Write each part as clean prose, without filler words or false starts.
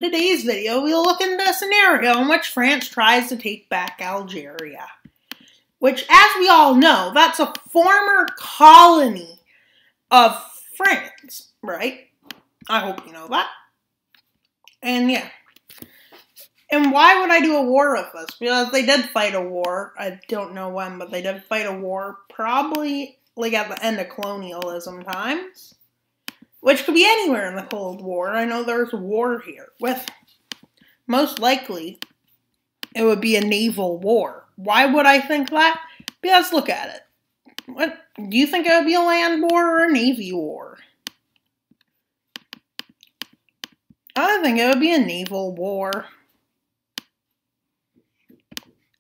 In today's video, we'll look into a scenario in which France tries to take back Algeria, which, as we all know, that's a former colony of France, right? I hope you know that. And yeah. And why would I do a war with this? Because they did fight a war. I don't know when, but they did fight a war, probably like at the end of colonialism times. Which could be anywhere in the Cold War. I know there's a war here. Most likely, it would be a naval war. Why would I think that? Because look at it. What do you think it would be, a land war or a navy war? I think it would be a naval war.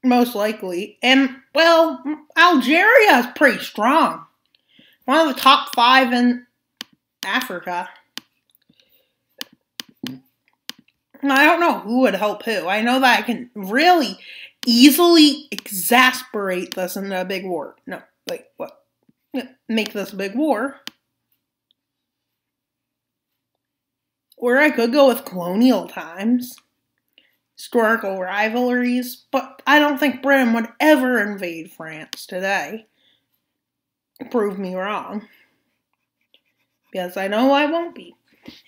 Most likely. And, well, Algeria is pretty strong. One of the top 5 in Africa. I don't know who would help who. I know that I can really easily exasperate this into a big war. No, like, what? Make this a big war. Or I could go with colonial times. Historical rivalries. But I don't think Britain would ever invade France today. Prove me wrong. Because I know I won't be.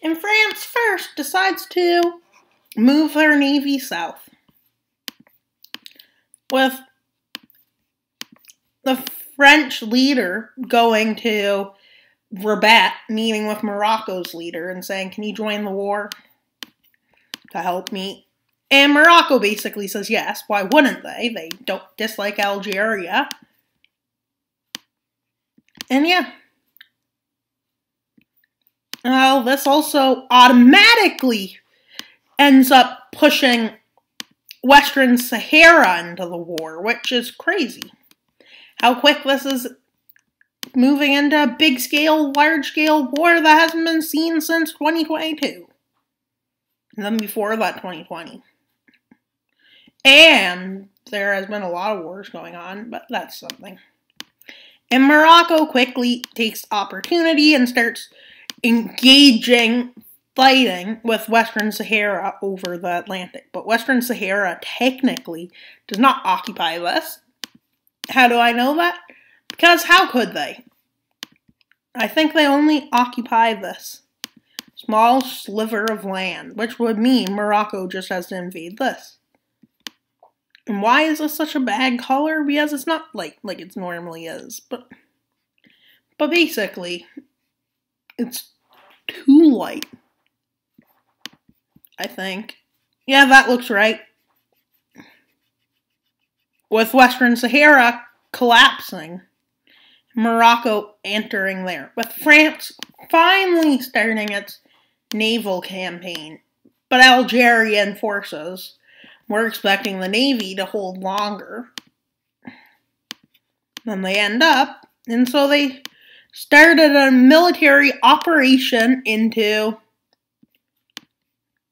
And France first decides to move their navy south. With the French leader going to Rabat, meeting with Morocco's leader and saying, can you join the war to help me? And Morocco basically says yes. Why wouldn't they? They don't dislike Algeria. And yeah. Well, this also automatically ends up pushing Western Sahara into the war, which is crazy. How quick this is moving into a big-scale, large-scale war that hasn't been seen since 2022. And then before that, 2020. And there has been a lot of wars going on, but that's something. And Morocco quickly takes opportunity and starts engaging, fighting with Western Sahara over the Atlantic. But Western Sahara technically does not occupy this. How do I know that? Because how could they? I think they only occupy this small sliver of land, which would mean Morocco just has to invade this. And why is this such a bad color? Because it's not like it normally is. But basically, it's too light, I think. Yeah, that looks right. With Western Sahara collapsing, Morocco entering there. With France finally starting its naval campaign. But Algerian forces were expecting the navy to hold longer than they end up. And so they started a military operation into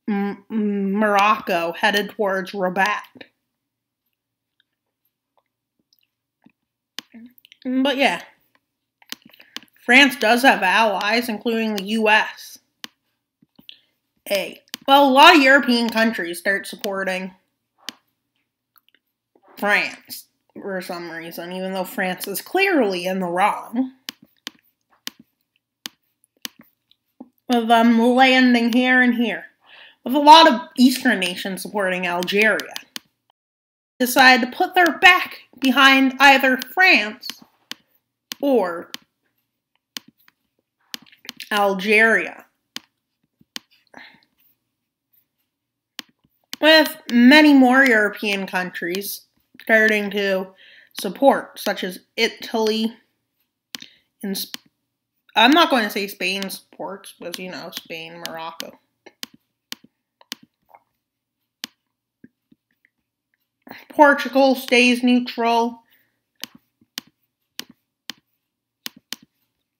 Morocco, headed towards Rabat. But yeah, France does have allies, including the US. Well, a lot of European countries start supporting France for some reason, even though France is clearly in the wrong. With them landing here and here. With a lot of Eastern nations supporting Algeria. Decide to put their back behind either France or Algeria. With many more European countries starting to support, such as Italy and I'm not going to say Spain supports, because, you know, Spain, Morocco. Portugal stays neutral.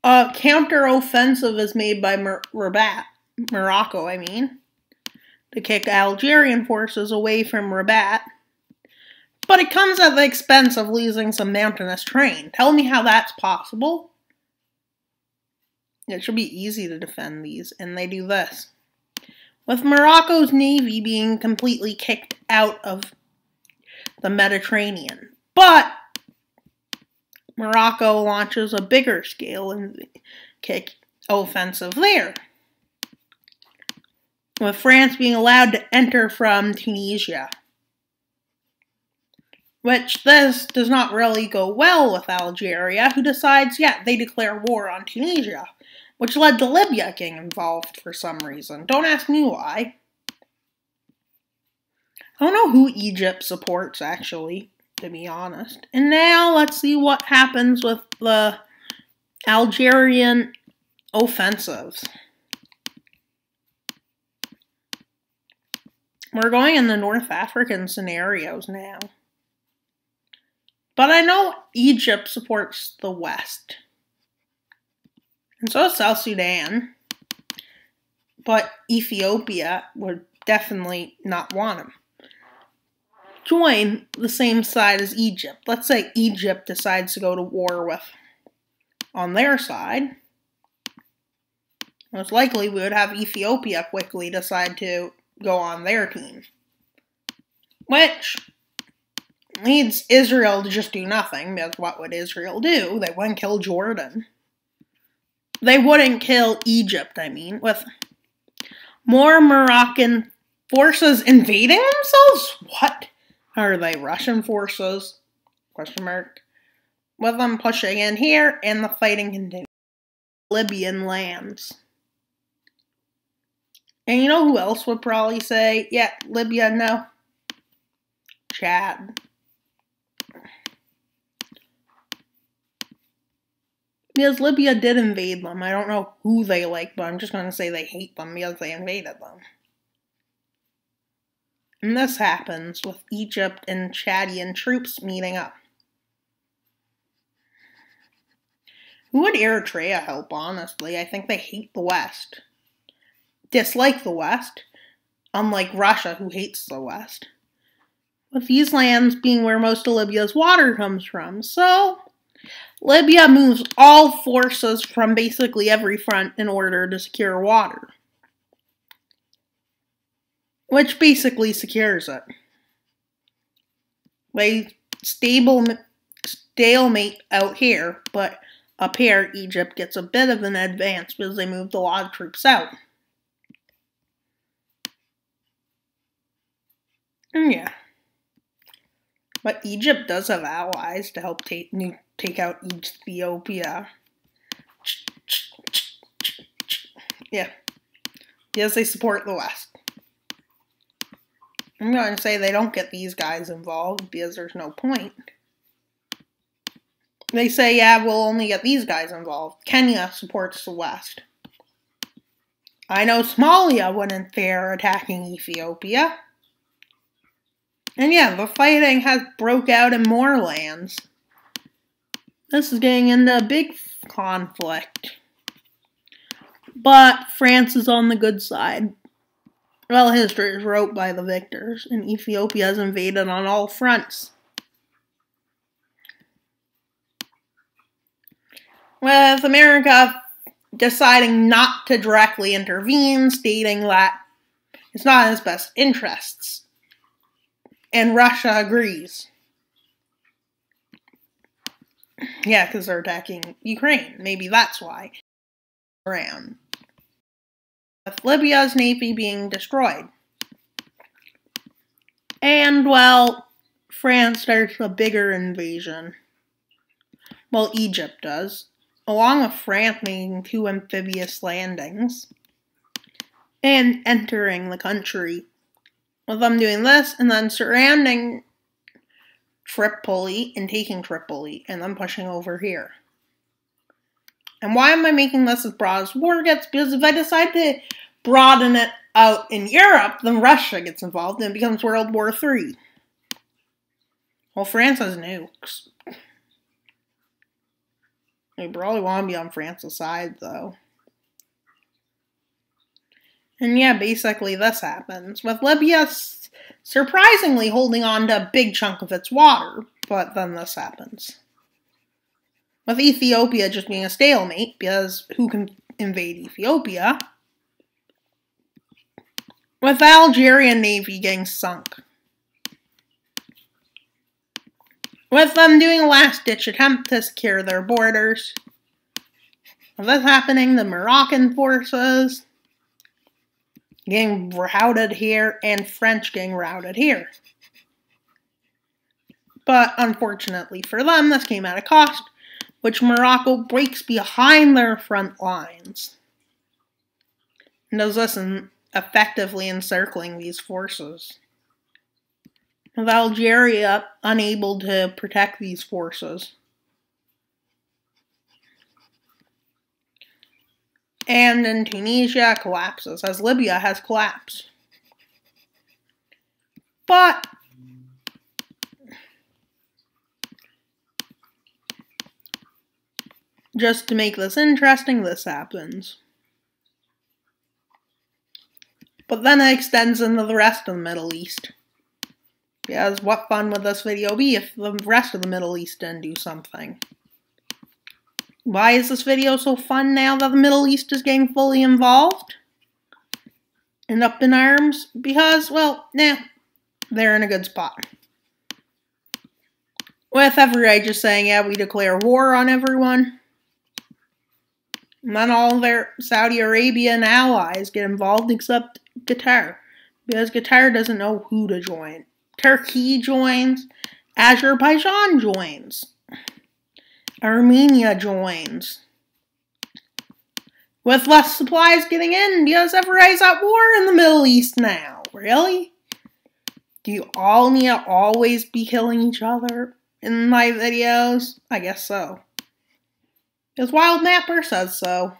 A counter-offensive is made by Morocco, to kick Algerian forces away from Rabat. But it comes at the expense of losing some mountainous terrain. Tell me how that's possible. It should be easy to defend these, and they do this. with Morocco's navy being completely kicked out of the Mediterranean. But Morocco launches a bigger scale and kick offensive there, with France being allowed to enter from Tunisia. Which this does not really go well with Algeria, who decides, they declare war on Tunisia, which led to Libya getting involved for some reason. Don't ask me why. I don't know who Egypt supports, actually, to be honest. And now let's see what happens with the Algerian offensives. We're going in the North African scenarios now. But I know Egypt supports the West. And so does South Sudan. But Ethiopia would definitely not want him. Join the same side as Egypt. Let's say Egypt decides to go to war with on their side. Most likely we would have Ethiopia quickly decide to go on their team. Which leads Israel to just do nothing, because what would Israel do? They wouldn't kill Jordan. They wouldn't kill Egypt, with more Moroccan forces invading themselves? What? Are they Russian forces? Question mark. With them pushing in here, and the fighting continues. Libyan lands. And you know who else would probably say, Libya, no? Chad. Because Libya did invade them. I don't know who they like, but I'm just going to say they hate them because they invaded them. And this happens with Egypt and Chadian troops meeting up. Who would Eritrea help, honestly? I think they hate the West. Dislike the West, unlike Russia, who hates the West. With these lands being where most of Libya's water comes from, so Libya moves all forces from basically every front in order to secure water. Which basically secures it. They stalemate out here, but up here, Egypt gets a bit of an advance because they moved a lot of troops out. Yeah. But Egypt does have allies to help take out Ethiopia. Yeah. Because they support the West. I'm going to say they don't get these guys involved because there's no point. They say, we'll only get these guys involved. Kenya supports the West. I know Somalia wouldn't dare attacking Ethiopia. And the fighting has broke out in more lands. This is getting into a big conflict. But France is on the good side. Well, history is wrote by the victors, and Ethiopia has invaded on all fronts. With America deciding not to directly intervene, stating that it's not in its best interests. And Russia agrees. Because they're attacking Ukraine. Maybe that's why. Around. With Libya's navy being destroyed. And, France starts a bigger invasion. Well, Egypt does. Along with France making 2 amphibious landings. And entering the country. With them doing this, and then surrounding Tripoli and taking Tripoli, and then pushing over here. And why am I making this as broad as war gets? Because if I decide to broaden it out in Europe, then Russia gets involved, and it becomes World War III. Well, France has nukes. They probably want to be on France's side, though. And basically this happens. With Libya surprisingly holding on to a big chunk of its water, but then this happens. With Ethiopia just being a stalemate, because who can invade Ethiopia? with the Algerian Navy getting sunk. With them doing a last-ditch attempt to secure their borders. With this happening, the Moroccan forces getting routed here, and French getting routed here. But unfortunately for them, this came at a cost, which Morocco breaks behind their front lines. And does this in effectively encircling these forces. With Algeria unable to protect these forces. And in Tunisia collapses, as Libya has collapsed. But just to make this interesting, this happens. But then it extends into the rest of the Middle East. Because what fun would this video be if the rest of the Middle East didn't do something? Why is this video so fun now that the Middle East is getting fully involved? And up in arms? Because, well, they're in a good spot. With everybody just saying, yeah, we declare war on everyone. And then all their Saudi Arabian allies get involved except Qatar. Because Qatar doesn't know who to join. Turkey joins. Azerbaijan joins. Armenia joins. With less supplies getting in because everybody's at war in the Middle East now. Really? Do you all need to always be killing each other in my videos? I guess so. Because Wild Mapper says so.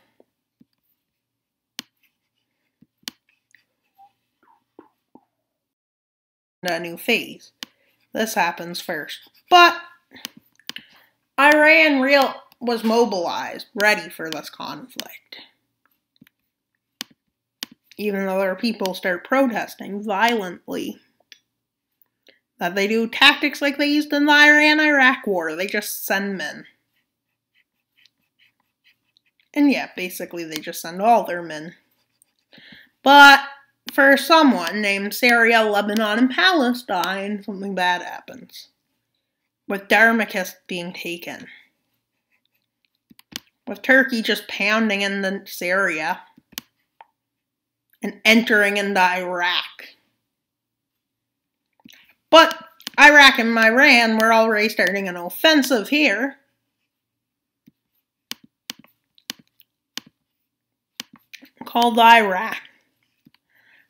A new phase. This happens first. But Iran was mobilized, ready for this conflict. Even though their people start protesting violently. That they do tactics like they used in the Iran-Iraq war. They just send men. And yeah, basically they just send all their men. But for someone named Syria, Lebanon, and Palestine, something bad happens. With Damascus being taken. With Turkey just pounding into Syria. And entering into Iraq. But Iraq and Iran were already starting an offensive here. Called Iraq.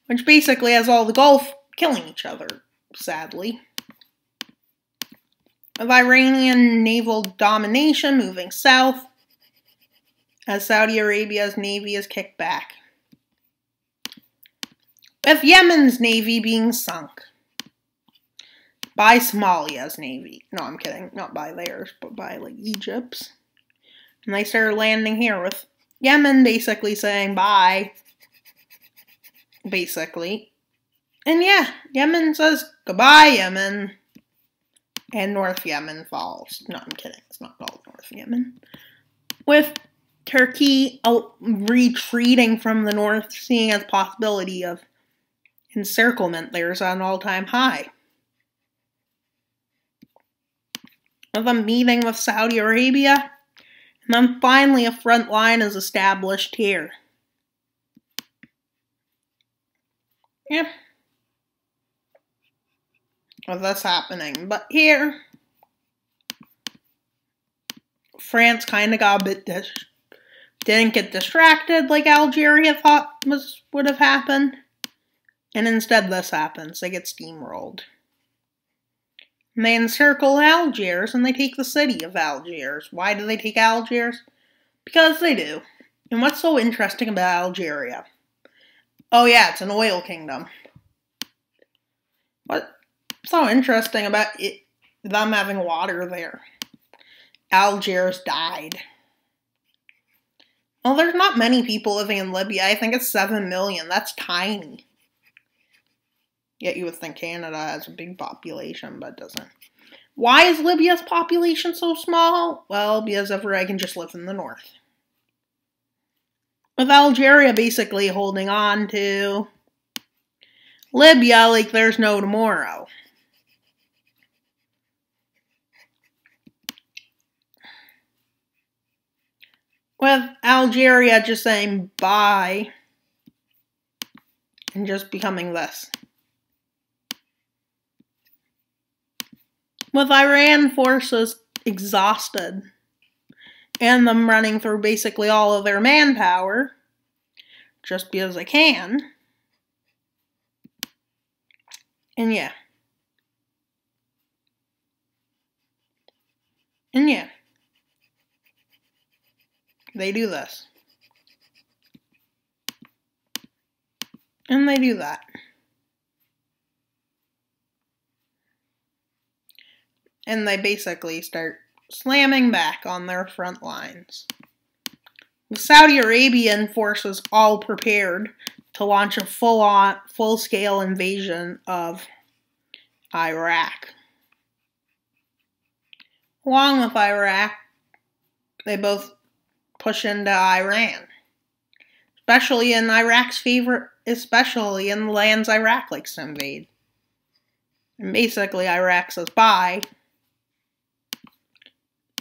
Which basically has all the Gulf killing each other, sadly. Of Iranian naval domination moving south, as Saudi Arabia's navy is kicked back. With Yemen's navy being sunk. By Somalia's navy. No, I'm kidding. Not by theirs, but by, like, Egypt's. And they started landing here with Yemen basically saying bye. Basically. And yeah, Yemen says goodbye, Yemen. And North Yemen falls. No, I'm kidding. It's not called North Yemen. With Turkey retreating from the north, seeing as possibility of encirclement, there's an all-time high. With a meeting with Saudi Arabia, and then finally a front line is established here. Yeah. With this happening. But here, France kind of got a bit didn't get distracted like Algeria thought would have happened. And instead this happens. They get steamrolled. And they encircle Algiers and they take the city of Algiers. Why do they take Algiers? Because they do. And what's so interesting about Algeria? Oh yeah, it's an oil kingdom. What's so interesting about them having water there? Algiers died. Well, there's not many people living in Libya. I think it's 7 million. That's tiny. Yet you would think Canada has a big population, but it doesn't. Why is Libya's population so small? Well, because everybody can just live in the north. With Algeria basically holding on to Libya like there's no tomorrow. With Algeria just saying bye and just becoming this. With Iran forces exhausted and them running through basically all of their manpower just because they can. And yeah. They do this. And they do that. And they basically start slamming back on their front lines. The Saudi Arabian forces all prepared to launch a full-scale invasion of Iraq. Along with Iraq, they both push into Iran. Especially in Iraq's favor, especially in the lands Iraq likes to invade. And basically Iraq says bye.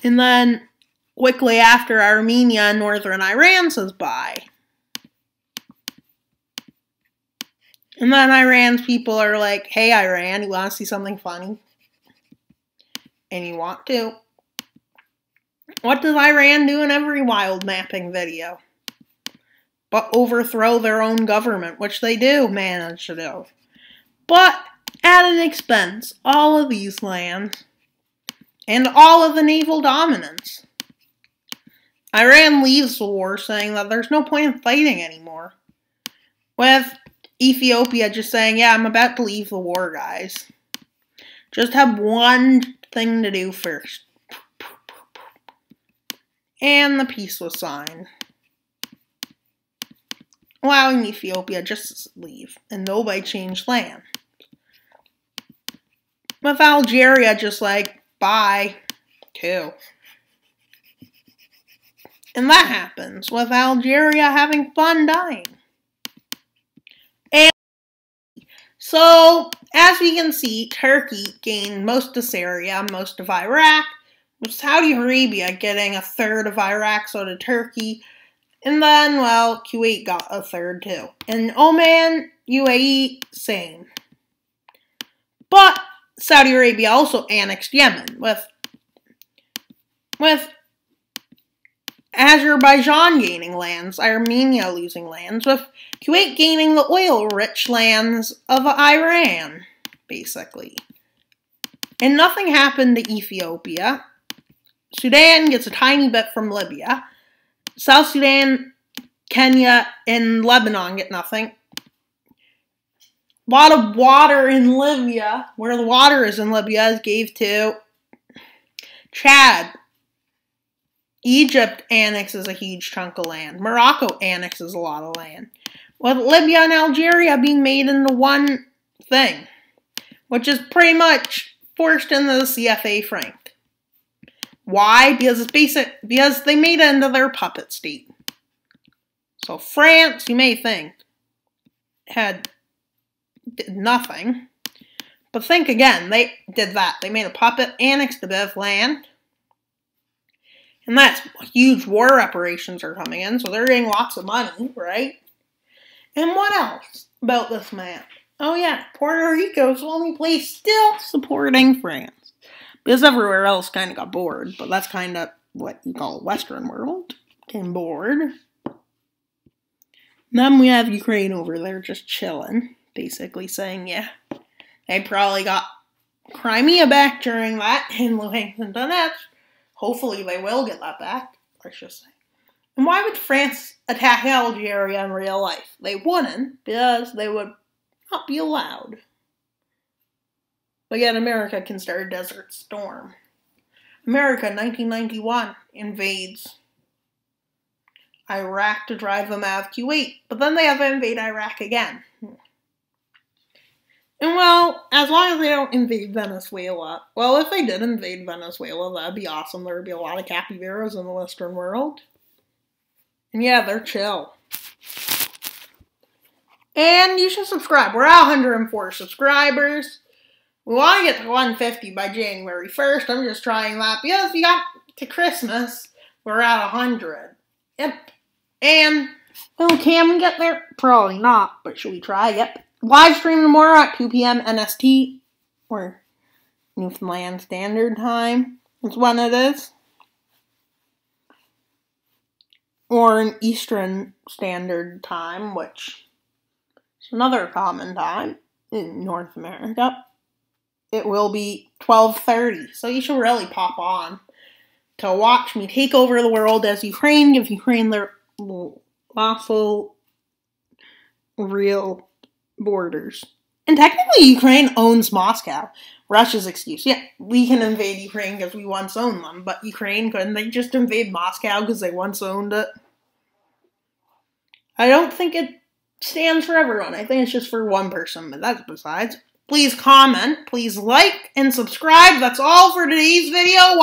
And then quickly after, Armenia and northern Iran says bye. And then Iran's people are like, hey Iran, you want to see something funny? And you want to. What does Iran do in every wild mapping video? But overthrow their own government, which they do manage to do. But at an expense, all of these lands and all of the naval dominance. Iran leaves the war saying that there's no point in fighting anymore. With Ethiopia just saying, yeah, I'm about to leave the war, guys. Just have one thing to do first. And the peace was signed, allowing Ethiopia just to leave, and nobody changed land. With Algeria just like, bye, too. And that happens, with Algeria having fun dying. And so, as we can see, Turkey gained most of Syria, most of Iraq, with Saudi Arabia getting a third of Iraq, so did Turkey. And then, well, Kuwait got a third too. And Oman, UAE, same. But Saudi Arabia also annexed Yemen, with Azerbaijan gaining lands, Armenia losing lands, with Kuwait gaining the oil-rich lands of Iran, basically. And nothing happened to Ethiopia. Sudan gets a tiny bit from Libya. South Sudan, Kenya, and Lebanon get nothing. A lot of water in Libya, where the water is in Libya, is gave to Chad. Egypt annexes a huge chunk of land. Morocco annexes a lot of land. With Libya and Algeria being made into one thing, which is pretty much forced into the CFA franc. Why? Because it's because they made it into their puppet state. So France, you may think, did nothing. But think again, they did that. They made a puppet, annexed a bit of land. And that's huge war reparations are coming in, so they're getting lots of money, right? And what else about this map? Oh yeah, Puerto Rico's the only place still supporting France. Because everywhere else kind of got bored, but that's kind of what you call Western world. Getting bored. Then we have Ukraine over there just chilling, basically saying, yeah, they probably got Crimea back during that, and Luhansk and Donetsk. Hopefully they will get that back, I should say. And why would France attack Algeria in real life? They wouldn't, because they would not be allowed. But yet America can start a desert storm. America, 1991, invades Iraq to drive them out of Kuwait. But then they have to invade Iraq again. And well, as long as they don't invade Venezuela, well, if they did invade Venezuela, that'd be awesome. There would be a lot of capybaras in the Western world. And yeah, they're chill. And you should subscribe. We're at 104 subscribers. We want to get to 150 by January 1st. I'm just trying that because we got to Christmas. We're at 100. Yep. And, well, can we get there? Probably not, but should we try? Yep. Livestream tomorrow at 2 p.m. NST, or Newfoundland Standard Time is when it is. Or an Eastern Standard Time, which is another common time in North America. It will be 12:30, so you should really pop on to watch me take over the world as Ukraine gives Ukraine their lawful, real borders. And technically, Ukraine owns Moscow. Russia's excuse. Yeah, we can invade Ukraine because we once owned them, but Ukraine couldn't. They just invade Moscow because they once owned it. I don't think it stands for everyone. I think it's just for one person, but that's besides. Please comment, please like, and subscribe. That's all for today's video.